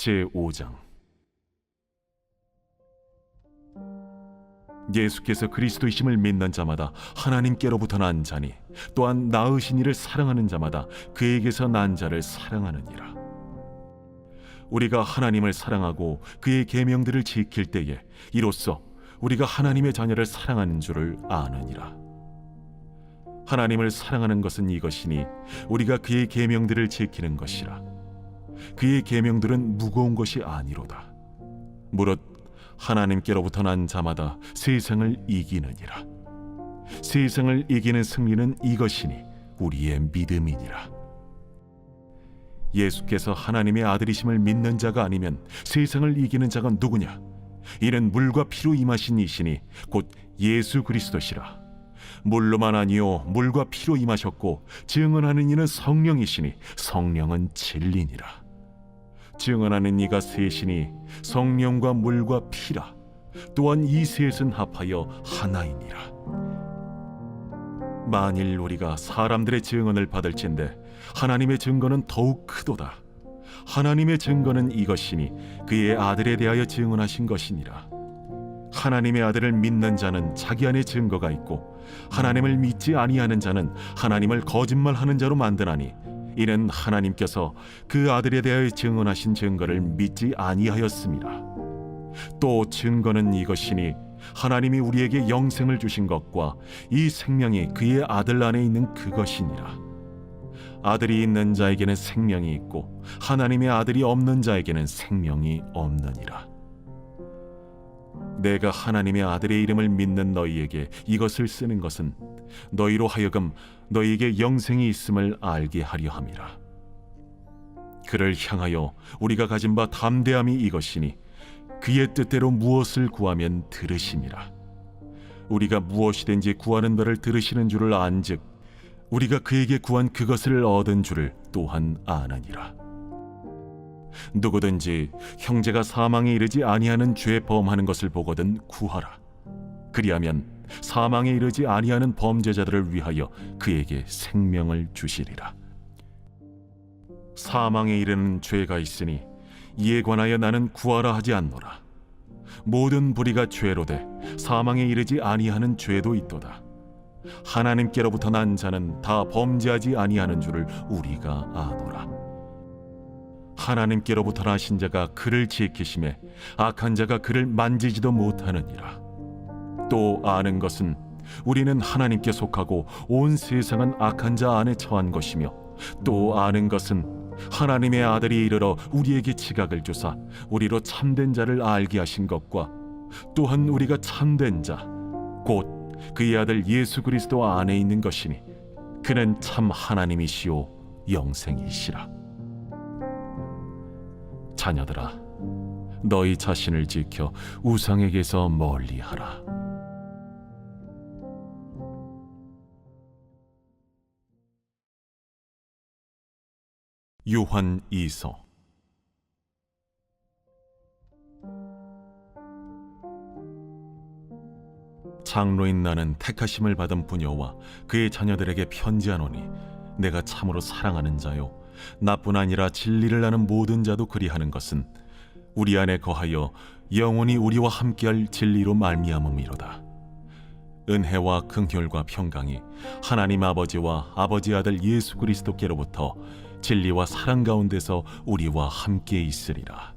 제5장. 예수께서 그리스도이심을 믿는 자마다 하나님께로부터 난 자니 또한 낳으신 이를 사랑하는 자마다 그에게서 난 자를 사랑하느니라. 우리가 하나님을 사랑하고 그의 계명들을 지킬 때에 이로써 우리가 하나님의 자녀를 사랑하는 줄을 아느니라. 하나님을 사랑하는 것은 이것이니 우리가 그의 계명들을 지키는 것이라. 그의 계명들은 무거운 것이 아니로다. 무릇 하나님께로부터 난 자마다 세상을 이기느니라. 세상을 이기는 승리는 이것이니 우리의 믿음이니라. 예수께서 하나님의 아들이심을 믿는 자가 아니면 세상을 이기는 자가 누구냐? 이는 물과 피로 임하신 이시니 곧 예수 그리스도시라. 물로만 아니요 물과 피로 임하셨고 증언하는 이는 성령이시니 성령은 진리니라. 증언하는 이가 셋이니 성령과 물과 피라. 또한 이 셋은 합하여 하나이니라. 만일 우리가 사람들의 증언을 받을진대 하나님의 증거는 더욱 크도다. 하나님의 증거는 이것이니 그의 아들에 대하여 증언하신 것이니라. 하나님의 아들을 믿는 자는 자기 안에 증거가 있고 하나님을 믿지 아니하는 자는 하나님을 거짓말하는 자로 만드나니 이는 하나님께서 그 아들에 대하여 증언하신 증거를 믿지 아니하였습니다. 또 증거는 이것이니 하나님이 우리에게 영생을 주신 것과 이 생명이 그의 아들 안에 있는 그것이니라. 아들이 있는 자에게는 생명이 있고 하나님의 아들이 없는 자에게는 생명이 없느니라. 내가 하나님의 아들의 이름을 믿는 너희에게 이것을 쓰는 것은 너희로 하여금 너희에게 영생이 있음을 알게 하려 함이라. 그를 향하여 우리가 가진 바 담대함이 이것이니 그의 뜻대로 무엇을 구하면 들으심이라. 우리가 무엇이든지 구하는 바를 들으시는 줄을 안즉 우리가 그에게 구한 그것을 얻은 줄을 또한 아느니라. 누구든지 형제가 사망에 이르지 아니하는 죄 범하는 것을 보거든 구하라. 그리하면 사망에 이르지 아니하는 범죄자들을 위하여 그에게 생명을 주시리라. 사망에 이르는 죄가 있으니 이에 관하여 나는 구하라 하지 않노라. 모든 불의가 죄로되 사망에 이르지 아니하는 죄도 있도다. 하나님께로부터 난 자는 다 범죄하지 아니하는 줄을 우리가 아노라. 하나님께로부터 나신 자가 그를 지키심에 악한 자가 그를 만지지도 못하느니라. 또 아는 것은 우리는 하나님께 속하고 온 세상은 악한 자 안에 처한 것이며 또 아는 것은 하나님의 아들이 이르러 우리에게 지각을 주사 우리로 참된 자를 알게 하신 것과 또한 우리가 참된 자 곧 그의 아들 예수 그리스도 안에 있는 것이니 그는 참 하나님이시오 영생이시라. 자녀들아, 너희 자신을 지켜 우상에게서 멀리하라. 요한 2서. 장로인 나는 택하심을 받은 부녀와 그의 자녀들에게 편지하노니 내가 참으로 사랑하는 자요 나뿐 아니라 진리를 아는 모든 자도 그리하는 것은 우리 안에 거하여 영원히 우리와 함께할 진리로 말미암음이로다. 은혜와 긍휼과 평강이 하나님 아버지와 아버지 아들 예수 그리스도께로부터 진리와 사랑 가운데서 우리와 함께 있으리라.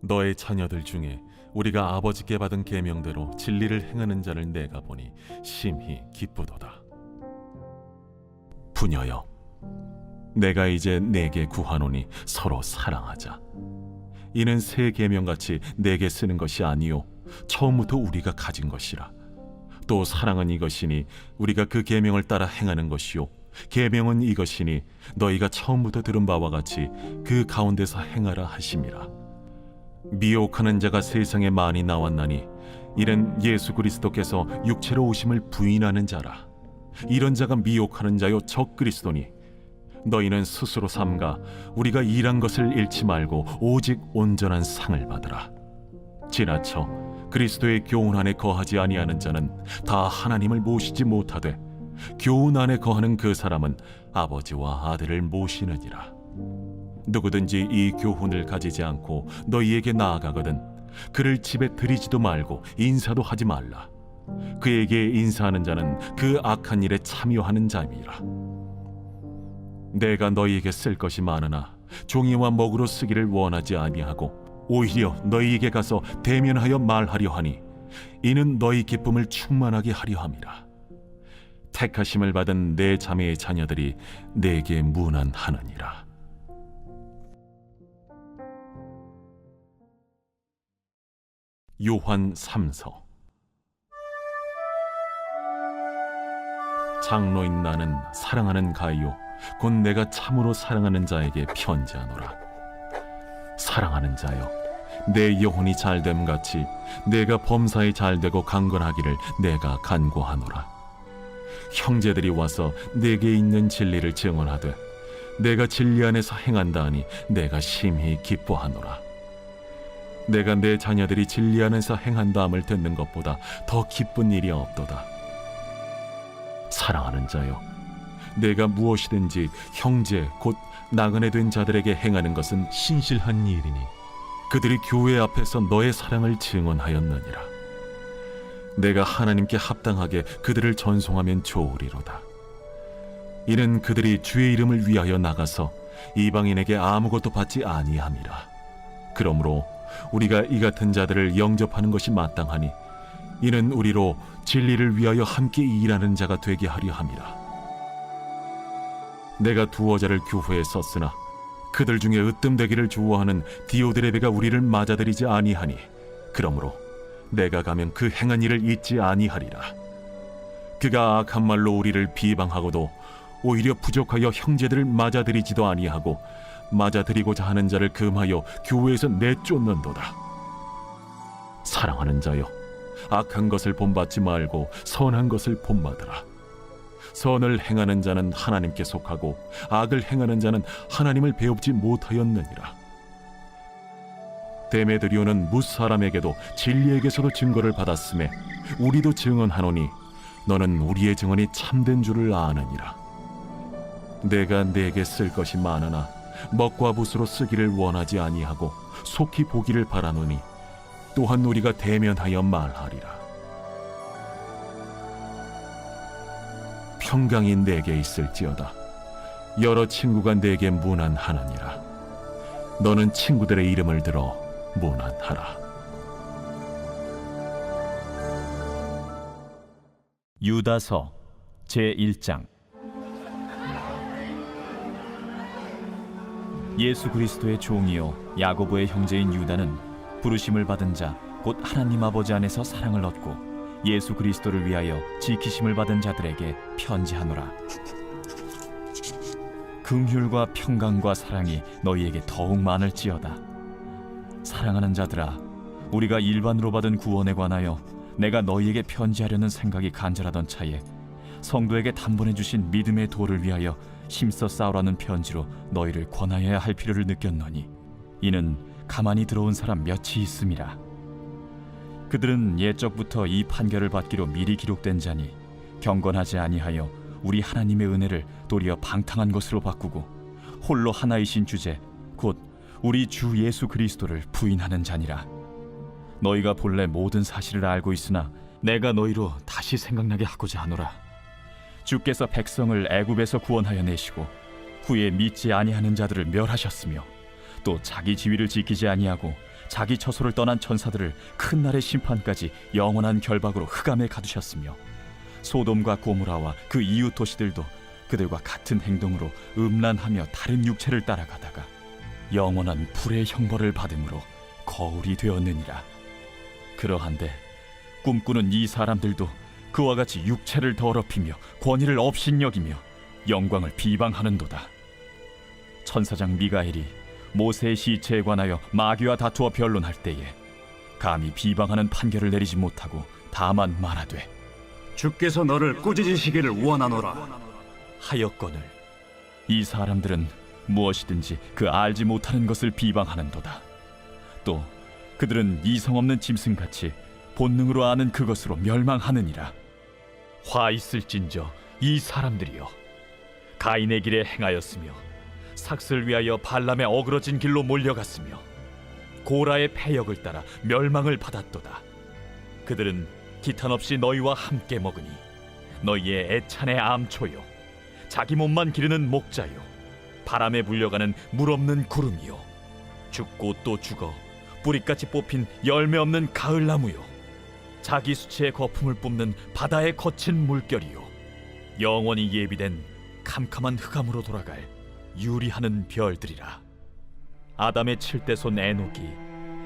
너의 자녀들 중에 우리가 아버지께 받은 계명대로 진리를 행하는 자를 내가 보니 심히 기쁘도다. 부녀여, 내가 이제 내게 구하노니 서로 사랑하자. 이는 새 계명같이 내게 쓰는 것이 아니요 처음부터 우리가 가진 것이라. 또 사랑은 이것이니 우리가 그 계명을 따라 행하는 것이요 계명은 이것이니 너희가 처음부터 들은 바와 같이 그 가운데서 행하라 하심이라. 미혹하는 자가 세상에 많이 나왔나니 이는 예수 그리스도께서 육체로 오심을 부인하는 자라. 이런 자가 미혹하는 자요 적 그리스도니 너희는 스스로 삼가 우리가 일한 것을 잃지 말고 오직 온전한 상을 받으라. 지나쳐 그리스도의 교훈 안에 거하지 아니하는 자는 다 하나님을 모시지 못하되 교훈 안에 거하는 그 사람은 아버지와 아들을 모시느니라. 누구든지 이 교훈을 가지지 않고 너희에게 나아가거든 그를 집에 들이지도 말고 인사도 하지 말라. 그에게 인사하는 자는 그 악한 일에 참여하는 자임이라. 내가 너희에게 쓸 것이 많으나 종이와 먹으로 쓰기를 원하지 아니하고 오히려 너희에게 가서 대면하여 말하려 하니 이는 너희 기쁨을 충만하게 하려 함이라. 택하심을 받은 내 자매의 자녀들이 내게 문안하느니라. 요한 3서. 장로인 나는 사랑하는 가이오 곧 내가 참으로 사랑하는 자에게 편지하노라. 사랑하는 자여, 내 영혼이 잘됨 같이 내가 범사에 잘되고 강건하기를 내가 간구하노라. 형제들이 와서 내게 있는 진리를 증언하되 내가 진리 안에서 행한다 하니 내가 심히 기뻐하노라. 내가 내 자녀들이 진리 안에서 행한다함을 듣는 것보다 더 기쁜 일이 없도다. 사랑하는 자여, 내가 무엇이든지 형제 곧 나그네 된 자들에게 행하는 것은 신실한 일이니 그들이 교회 앞에서 너의 사랑을 증언하였느니라. 내가 하나님께 합당하게 그들을 전송하면 좋으리로다. 이는 그들이 주의 이름을 위하여 나가서 이방인에게 아무것도 받지 아니함이라. 그러므로 우리가 이 같은 자들을 영접하는 것이 마땅하니 이는 우리로 진리를 위하여 함께 일하는 자가 되게 하려 함이라. 내가 두어 자를 교회에 썼으나 그들 중에 으뜸되기를 좋아하는 디오드레베가 우리를 맞아들이지 아니하니 그러므로 내가 가면 그 행한 일을 잊지 아니하리라. 그가 악한 말로 우리를 비방하고도 오히려 부족하여 형제들을 맞아들이지도 아니하고 맞아들이고자 하는 자를 금하여 교회에서 내쫓는도다. 사랑하는 자여, 악한 것을 본받지 말고 선한 것을 본받으라. 선을 행하는 자는 하나님께 속하고 악을 행하는 자는 하나님을 배웁지 못하였느니라. 데메드리오는 무사람에게도 진리에게서도 증거를 받았음에 우리도 증언하노니 너는 우리의 증언이 참된 줄을 아느니라. 내가 네게 쓸 것이 많으나 먹과 붓으로 쓰기를 원하지 아니하고 속히 보기를 바라노니 또한 우리가 대면하여 말하리라. 평강이 내게 있을지어다. 여러 친구가 내게 문안하느니라. 너는 친구들의 이름을 들어 문안하라. 유다서 제1장. 예수 그리스도의 종이요 야고보의 형제인 유다는 부르심을 받은 자 곧 하나님 아버지 안에서 사랑을 얻고 예수 그리스도를 위하여 지키심을 받은 자들에게 편지하노라. 긍휼과 평강과 사랑이 너희에게 더욱 많을지어다. 사랑하는 자들아, 우리가 일반으로 받은 구원에 관하여 내가 너희에게 편지하려는 생각이 간절하던 차에 성도에게 단번에 주신 믿음의 도를 위하여 힘써 싸우라는 편지로 너희를 권하여야 할 필요를 느꼈노니 이는 가만히 들어온 사람 몇이 있음이라. 그들은 옛적부터 이 판결을 받기로 미리 기록된 자니 경건하지 아니하여 우리 하나님의 은혜를 도리어 방탕한 것으로 바꾸고 홀로 하나이신 주제 곧 우리 주 예수 그리스도를 부인하는 자니라. 너희가 본래 모든 사실을 알고 있으나 내가 너희로 다시 생각나게 하고자 하노라. 주께서 백성을 애굽에서 구원하여 내시고 후에 믿지 아니하는 자들을 멸하셨으며 또 자기 지위를 지키지 아니하고 자기 처소를 떠난 천사들을 큰 날의 심판까지 영원한 결박으로 흑암에 가두셨으며 소돔과 고모라와 그 이웃 도시들도 그들과 같은 행동으로 음란하며 다른 육체를 따라가다가 영원한 불의 형벌을 받음으로 거울이 되었느니라. 그러한데 꿈꾸는 이 사람들도 그와 같이 육체를 더럽히며 권위를 업신여기며 영광을 비방하는도다. 천사장 미가엘이 모세의 시체에 관하여 마귀와 다투어 변론할 때에 감히 비방하는 판결을 내리지 못하고 다만 말하되 주께서 너를 꾸짖으시기를 원하노라 하였거늘 이 사람들은 무엇이든지 그 알지 못하는 것을 비방하는도다. 또 그들은 이성 없는 짐승같이 본능으로 아는 그것으로 멸망하느니라. 화 있을진저 이 사람들이여, 가인의 길에 행하였으며 삭슬 위하여 발람의 어그러진 길로 몰려갔으며 고라의 패역을 따라 멸망을 받았도다. 그들은 기탄 없이 너희와 함께 먹으니 너희의 애찬의 암초요 자기 몸만 기르는 목자요 바람에 불려가는 물 없는 구름이요 죽고 또 죽어 뿌리같이 뽑힌 열매 없는 가을나무요 자기 수치의 거품을 뿜는 바다의 거친 물결이요 영원히 예비된 캄캄한 흑암으로 돌아갈 유리하는 별들이라. 아담의 7대손 에녹이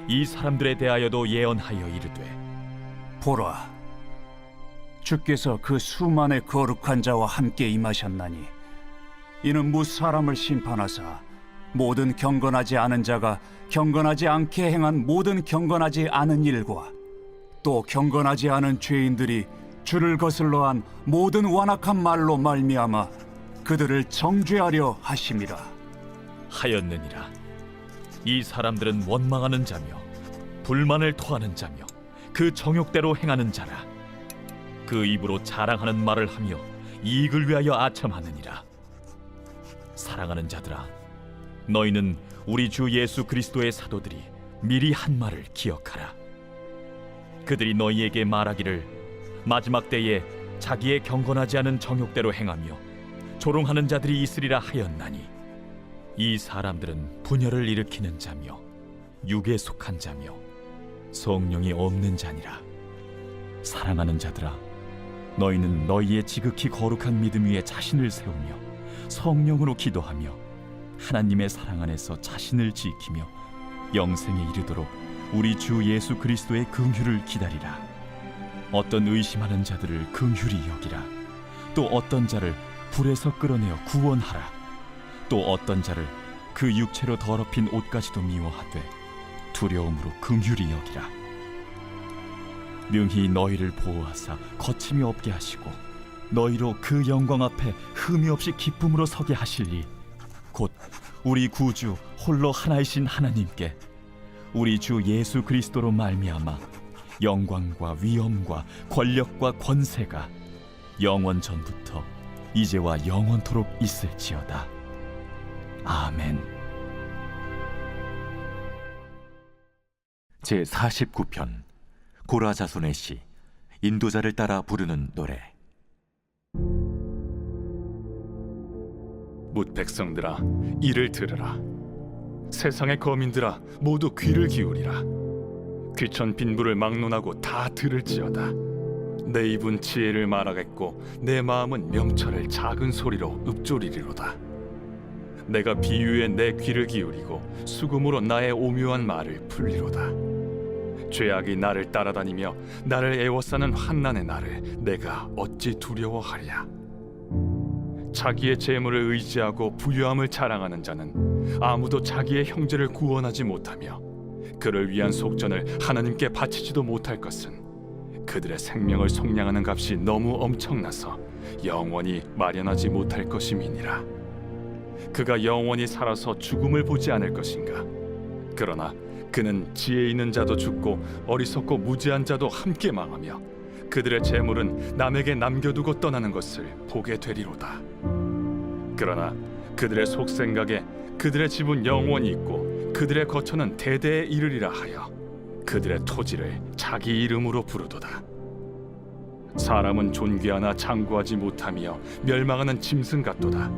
이 사람들에 대하여도 예언하여 이르되 보라, 주께서 그 수만의 거룩한 자와 함께 임하셨나니 이는 무사람을 심판하사 모든 경건하지 않은 자가 경건하지 않게 행한 모든 경건하지 않은 일과 또 경건하지 않은 죄인들이 주를 거슬러 한 모든 완악한 말로 말미암아 그들을 정죄하려 하심이라 하였느니라. 이 사람들은 원망하는 자며 불만을 토하는 자며 그 정욕대로 행하는 자라. 그 입으로 자랑하는 말을 하며 이익을 위하여 아첨하느니라. 사랑하는 자들아, 너희는 우리 주 예수 그리스도의 사도들이 미리 한 말을 기억하라. 그들이 너희에게 말하기를 마지막 때에 자기의 경건하지 않은 정욕대로 행하며 조롱하는 자들이 있으리라 하였나니 이 사람들은 분열을 일으키는 자며 육에 속한 자며 성령이 없는 자니라. 사랑하는 자들아, 너희는 너희의 지극히 거룩한 믿음 위에 자신을 세우며 성령으로 기도하며 하나님의 사랑 안에서 자신을 지키며 영생에 이르도록 우리 주 예수 그리스도의 긍휼을 기다리라. 어떤 의심하는 자들을 긍휼히 여기라. 또 어떤 자를 불에서 끌어내어 구원하라. 또 어떤 자를 그 육체로 더럽힌 옷까지도 미워하되 두려움으로 긍휼히 여기라. 능히 너희를 보호하사 거침이 없게 하시고 너희로 그 영광 앞에 흠이 없이 기쁨으로 서게 하실리 곧 우리 구주 홀로 하나이신 하나님께 우리 주 예수 그리스도로 말미암아 영광과 위엄과 권력과 권세가 영원 전부터 이제와 영원토록 있을지어다. 아멘. 제 49편 고라 자손의 시 인도자를 따라 부르는 노래. 뭇 백성들아, 이를 들으라. 세상의 거민들아, 모두 귀를 기울이라. 귀천 빈부를 막론하고 다 들을지어다. 내 입은 지혜를 말하겠고 내 마음은 명철을 작은 소리로 읊조리리로다. 내가 비유에 내 귀를 기울이고 수금으로 나의 오묘한 말을 풀리로다. 죄악이 나를 따라다니며 나를 애워싸는 환난의 날을 내가 어찌 두려워하랴. 자기의 재물을 의지하고 부유함을 자랑하는 자는 아무도 자기의 형제를 구원하지 못하며 그를 위한 속전을 하나님께 바치지도 못할 것은 그들의 생명을 속량하는 값이 너무 엄청나서 영원히 마련하지 못할 것임이니라. 그가 영원히 살아서 죽음을 보지 않을 것인가. 그러나 그는 지혜 있는 자도 죽고 어리석고 무지한 자도 함께 망하며 그들의 재물은 남에게 남겨두고 떠나는 것을 보게 되리로다. 그러나 그들의 속생각에 그들의 집은 영원히 있고 그들의 거처는 대대에 이르리라 하여 그들의 토지를 자기 이름으로 부르도다. 사람은 존귀하나 장구하지 못하며 멸망하는 짐승 같도다.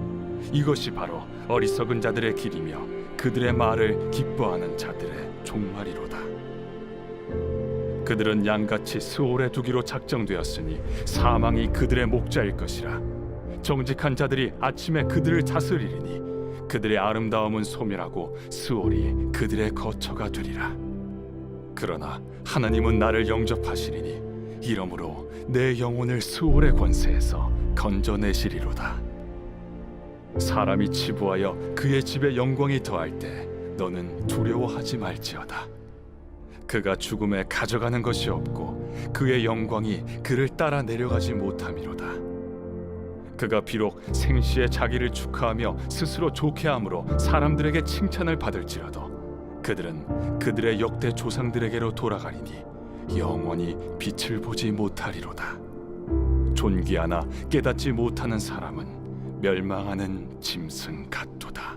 이것이 바로 어리석은 자들의 길이며 그들의 말을 기뻐하는 자들의 종말이로다. 그들은 양같이 스올에 두기로 작정되었으니 사망이 그들의 목자일 것이라. 정직한 자들이 아침에 그들을 다스리리니 그들의 아름다움은 소멸하고 스올이 그들의 거처가 되리라. 그러나 하나님은 나를 영접하시리니 이러므로 내 영혼을 스올의 권세에서 건져내시리로다. 사람이 치부하여 그의 집에 영광이 더할 때 너는 두려워하지 말지어다. 그가 죽음에 가져가는 것이 없고 그의 영광이 그를 따라 내려가지 못함이로다. 그가 비록 생시에 자기를 축하하며 스스로 좋게함으로 사람들에게 칭찬을 받을지라도 그들은 그들의 역대 조상들에게로 돌아가리니 영원히 빛을 보지 못하리로다. 존귀하나 깨닫지 못하는 사람은 멸망하는 짐승 같도다.